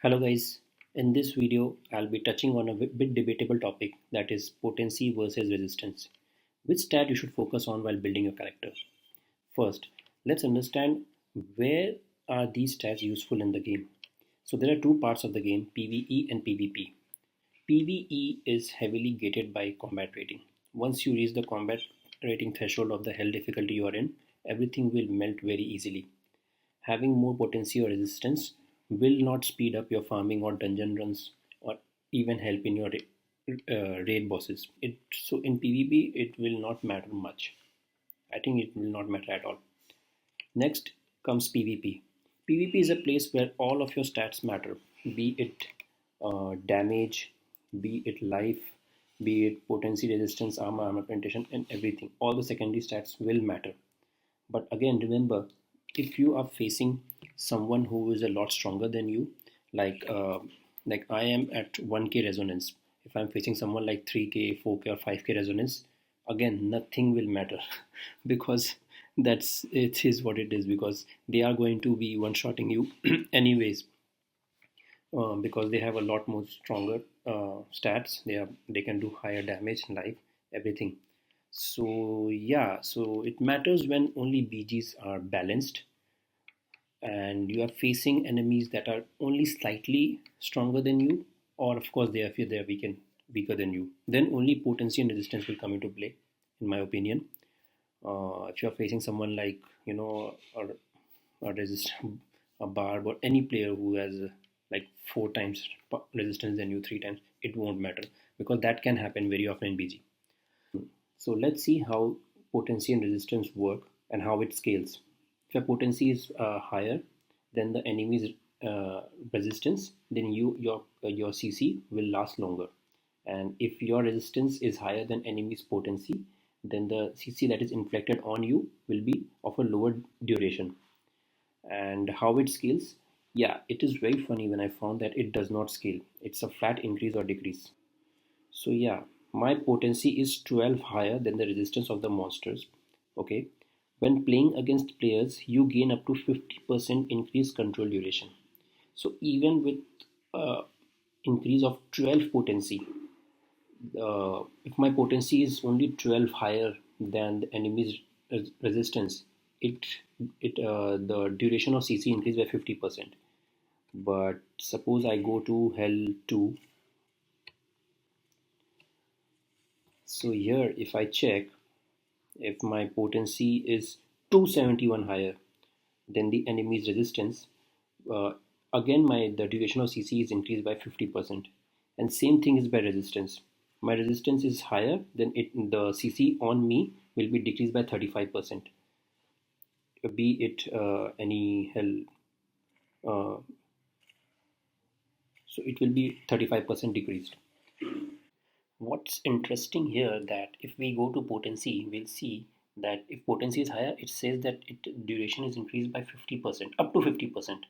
Hello guys, in this video I'll be touching on a bit debatable topic, that is potency versus resistance. Which stat you should focus on while building your character? First, let's understand where are these stats useful in the game. So there are two parts of the game, PvE and PvP. PvE is heavily gated by combat rating. Once you reach the combat rating threshold of the hell difficulty you are in, everything will melt very easily. Having more potency or resistance will not speed up your farming or dungeon runs or even help in your raid bosses. So in PvP it will not matter much. I think it will not matter at all. Next comes PvP. PvP is a place where all of your stats matter, be it damage, be it life, be it potency, resistance, armor penetration, and everything. All the secondary stats will matter. But again, remember, if you are facing someone who is a lot stronger than you, like I am at 1k resonance. If I'm facing someone like 3k, 4k, or 5k resonance, again nothing will matter because it is what it is, because they are going to be one-shotting you anyways, because they have a lot more stronger stats. They can do higher damage, life, everything. So yeah, so it matters when only BGs are balanced and you are facing enemies that are only slightly stronger than you, or of course they are weaker than you. Then only potency and resistance will come into play, in my opinion. If you are facing someone like a resist a barb or any player who has like 4 times resistance than you, 3 times, it won't matter because that can happen very often in BG. So let's see how potency and resistance work and how it scales. If your potency is higher than the enemy's resistance, then your CC will last longer. And if your resistance is higher than enemy's potency, then the CC that is inflicted on you will be of a lower duration. And how it scales? Yeah, it is very funny when I found that it does not scale. It's a flat increase or decrease. So yeah, my potency is 12 higher than the resistance of the monsters. Okay. When playing against players, you gain up to 50% increased control duration. So even with increase of 12 potency, if my potency is only 12 higher than the enemy's resistance, it the duration of CC increased by 50%. But suppose I go to hell 2. So here if I check, if my potency is 271 higher than the enemy's resistance, uh, again the duration of CC is increased by 50%. And same thing is by resistance. My resistance is higher, then the CC on me will be decreased by 35%. Be it any hell, uh, so it will be 35% decreased. What's interesting here, that if we go to potency, we'll see that if potency is higher, it says that duration is increased by 50%, up to 50%.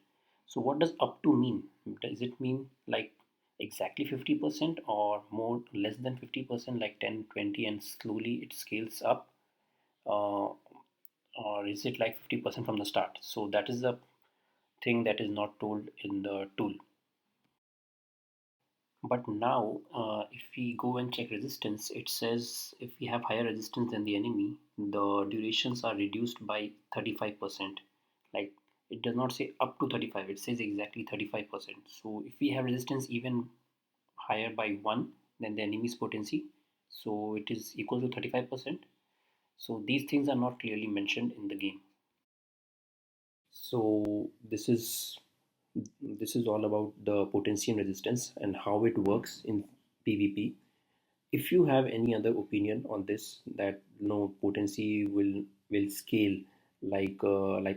So what does up to mean? Does it mean like exactly 50% or more, less than 50%, like 10, 20, and slowly it scales up? Uh, or is it like 50% from the start? So that is the thing that is not told in the tool. But now, if we go and check resistance, it says if we have higher resistance than the enemy, the durations are reduced by 35%. Like, it does not say up to 35, it says exactly 35%. So if we have resistance even higher by 1 than the enemy's potency, so it is equal to 35%. So these things are not clearly mentioned in the game. So this is all about the potency and resistance and how it works in PvP. If you have any other opinion on this, that no potency will scale like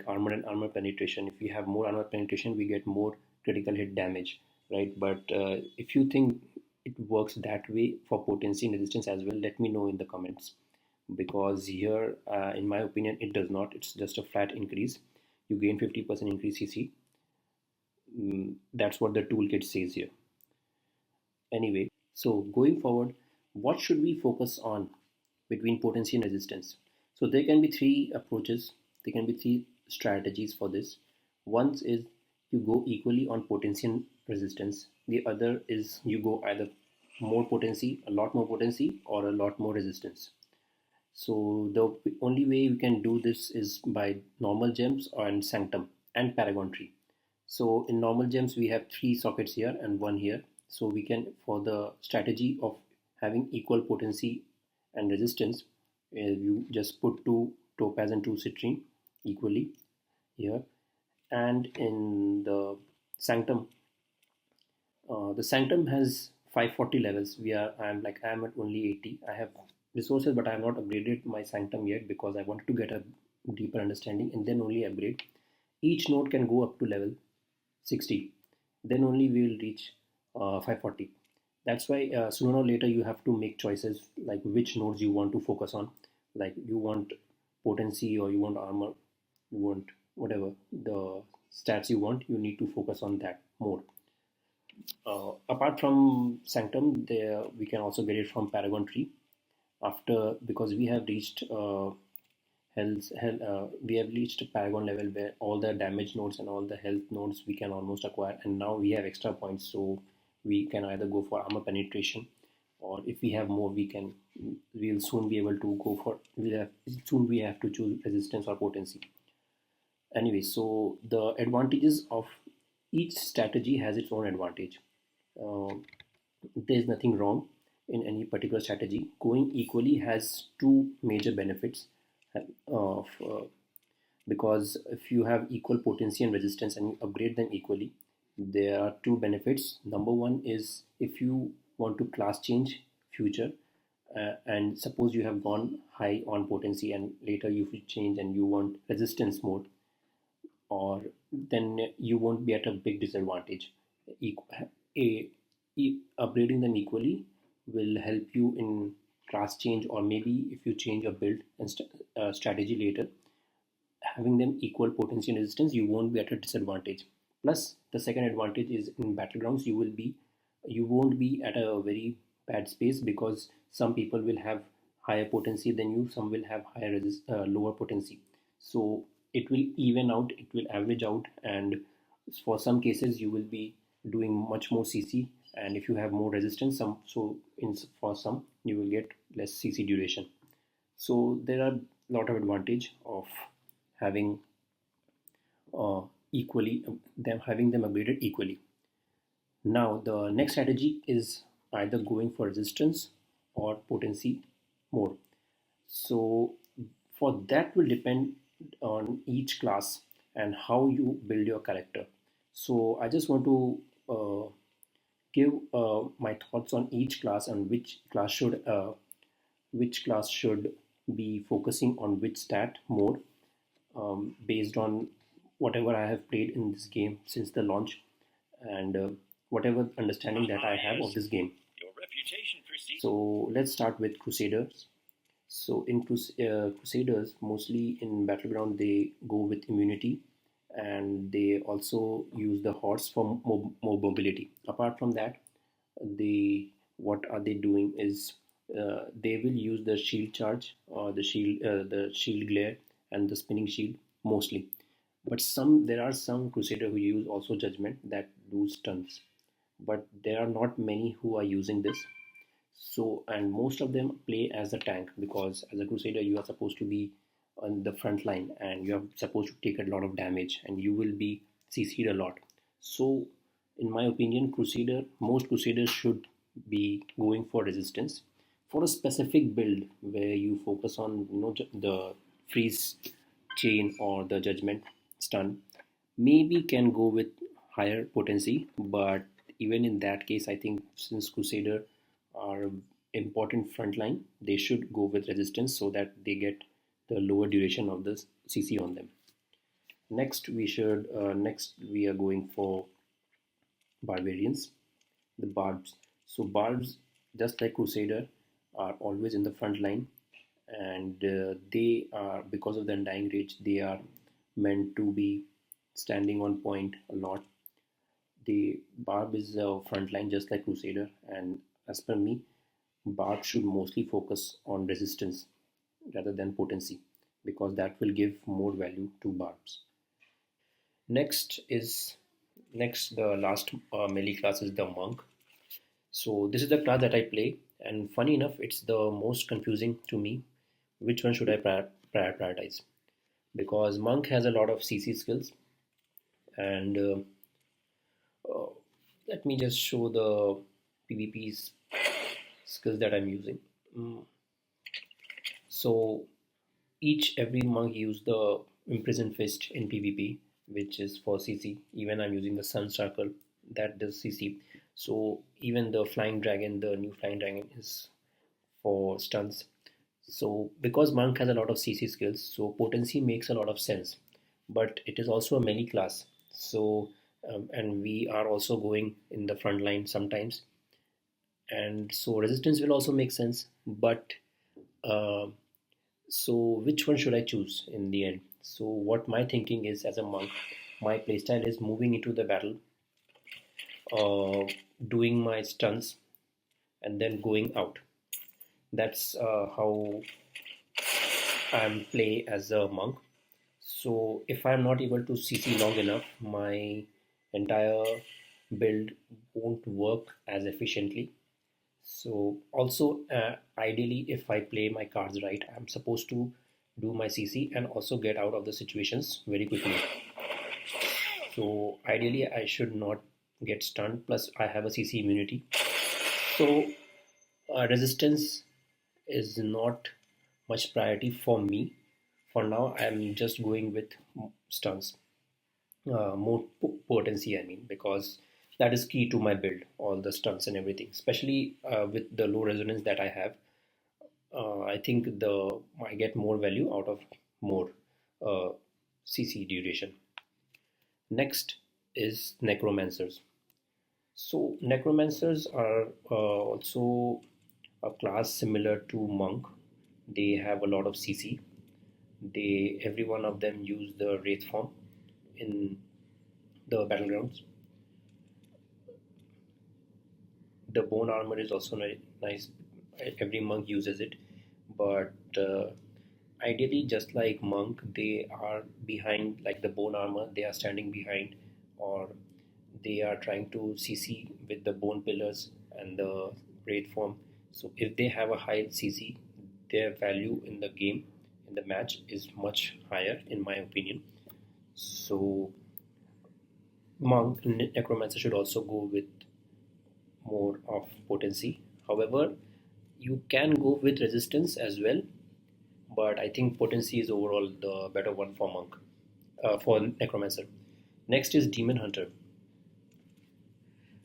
armor and armor penetration. If we have more armor penetration, we get more critical hit damage, right? But if you think it works that way for potency and resistance as well, let me know in the comments, because here, in my opinion, it does not. It's just a flat increase. You gain 50% increase CC. That's what the toolkit says here. Anyway, so going forward, what should we focus on between potency and resistance? So there can be three approaches, there can be three strategies for this. One is you go equally on potency and resistance. The other is you go either more potency, a lot more potency, or a lot more resistance. So the only way we can do this is by normal gems and sanctum and paragon tree. So in normal gems we have 3 sockets here and 1 here. So we can, for the strategy of having equal potency and resistance, you just put 2 topaz and 2 citrine equally here. And in the sanctum has 540 levels. I'm at only 80. I have resources, but I have not upgraded my sanctum yet because I wanted to get a deeper understanding and then only upgrade. Each node can go up to level 60. Then only we will reach 540. That's why sooner or later you have to make choices like which nodes you want to focus on. Like you want potency or you want armor, you want whatever the stats you want, you need to focus on that more. Apart from sanctum, there we can also get it from paragon tree. After, because we have reached we have reached paragon level where all the damage nodes and all the health nodes we can almost acquire, and now we have extra points, so we can either go for armor penetration, or if we have more we'll soon be able to go for soon we have to choose resistance or potency. Anyway, so the advantages of each strategy has its own advantage. uh, there's nothing wrong in any particular strategy. Going equally has two major benefits of because if you have equal potency and resistance and you upgrade them equally, there are two benefits. Number one is if you want to class change future, and suppose you have gone high on potency and later you change and you want resistance mode, or then you won't be at a big disadvantage. A, upgrading them equally will help you in class change, or maybe if you change your build and strategy later, having them equal potency and resistance, you won't be at a disadvantage. Plus, the second advantage is in battlegrounds, you won't be at a very bad space because some people will have higher potency than you, some will have lower potency. So it will even out, it will average out, and for some cases you will be doing much more CC, and if you have more resistance, for some you will get less CC duration. So there are a lot of advantage of having equally them having them upgraded equally. Now the next strategy is either going for resistance or potency more. So for that will depend on each class and how you build your character. So I just want to give my thoughts on each class and which class should be focusing on which stat more, based on whatever I have played in this game since the launch, and whatever understanding that I have of this game. So let's start with Crusaders. So in Crusaders, mostly in Battleground, they go with immunity, and they also use the horse for more mobility. Apart from that, what are they doing is they will use the shield charge or the shield glare and the spinning shield mostly. But there are some Crusader who use also judgment that do stunts, but there are not many who are using this. So, and most of them play as a tank because as a Crusader you are supposed to be on the front line and you are supposed to take a lot of damage and you will be CC'd a lot. So in my opinion, most Crusaders should be going for resistance. For a specific build where you focus on the freeze chain or the judgment stun, maybe can go with higher potency, but even in that case I think since Crusader are important frontline, they should go with resistance so that they get the lower duration of the CC on them. Next we are going for Barbarians, the Barbs. So Barbs, just like Crusader, are always in the front line, and they are, because of the undying rage, they are meant to be standing on point a lot. The Barb is a front line just like Crusader, and as per me, Barb should mostly focus on resistance rather than potency because that will give more value to Barbs. Next is Next, the last melee class is the monk. So this is the class that I play, and funny enough, it's the most confusing to me. Which one should I prioritize? Because monk has a lot of CC skills, and uh, let me just show the PvP skills that I'm using. Mm, So every monk use the imprison fist in PvP, which is for CC. Even I'm using the sun circle that does CC. So even the flying dragon, the new flying dragon, is for stuns. So because monk has a lot of CC skills, so potency makes a lot of sense. But it is also a melee class. So and we are also going in the front line sometimes, and so resistance will also make sense. But uh, so which one should I choose in the end? So what my thinking is, as a monk, my playstyle is moving into the battle, uh, doing my stunts, and then going out. That's how I'm play as a monk. So if I'm not able to CC long enough, my entire build won't work as efficiently. So also, ideally, if I play my cards right, I'm supposed to do my CC and also get out of the situations very quickly. So ideally, I should not get stunned. Plus, I have a CC immunity. So resistance is not much priority for me. For now, I'm just going with stuns, more potency. I mean, because that is key to my build, all the stunts and everything. Especially with the low resonance that I have, I think I get more value out of more uh, CC duration. Next is necromancers. So necromancers are also a class similar to monk. They have a lot of CC. They every one of them use the wraith form in the battlegrounds. The bone armor is also nice. Every monk uses it, but ideally, just like monk, they are behind, like the bone armor. They are standing behind, or they are trying to CC with the bone pillars and the wraith form. So if they have a high CC, their value in the game, in the match, is much higher, in my opinion. So monk necromancer should also go with more of potency. However, you can go with resistance as well, but I think potency is overall the better one for monk, for necromancer. Next is demon hunter.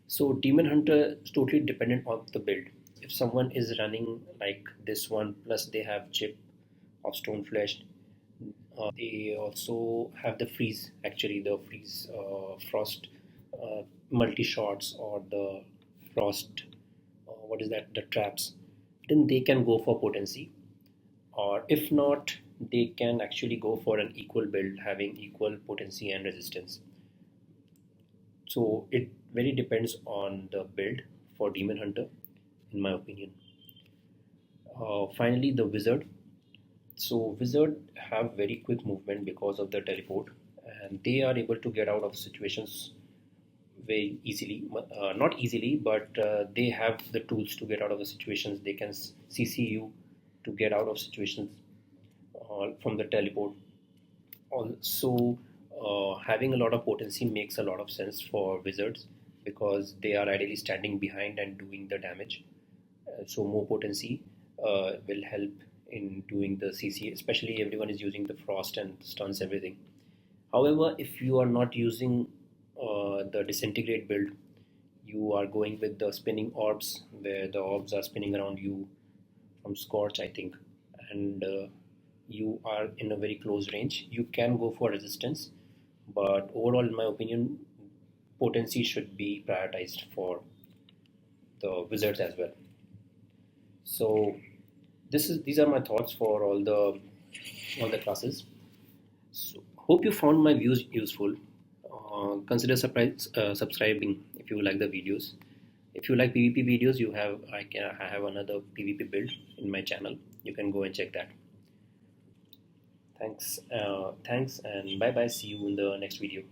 So demon hunter is totally dependent on the build. If someone is running like this one, plus they have chip of stone flesh, they also have the freeze. Actually, the freeze frost multi shots, or the frost. What is that? The traps. Then they can go for potency, or if not, they can actually go for an equal build having equal potency and resistance. So it very depends on the build for demon hunter, in my opinion. Finally, the wizard. So wizard have very quick movement because of the teleport, and they are able to get out of situations very easily. Not easily, but they have the tools to get out of the situations. They can CC you to get out of situations from the teleport. Also, having a lot of potency makes a lot of sense for wizards, because they are ideally standing behind and doing the damage. So more potency will help in doing the CC, especially everyone is using the frost and stuns everything. However, if you are not using the disintegrate build, you are going with the spinning orbs, where the orbs are spinning around you from Scorch, I think, and you are in a very close range. You can go for resistance, but overall, in my opinion, potency should be prioritized for the wizards as well. So these are my thoughts for all the classes. So hope you found my views useful. Consider subscribing if you like the videos. If you like PvP videos, I have another PvP build in my channel. You can go and check that. Thanks, and bye bye. See you in the next video.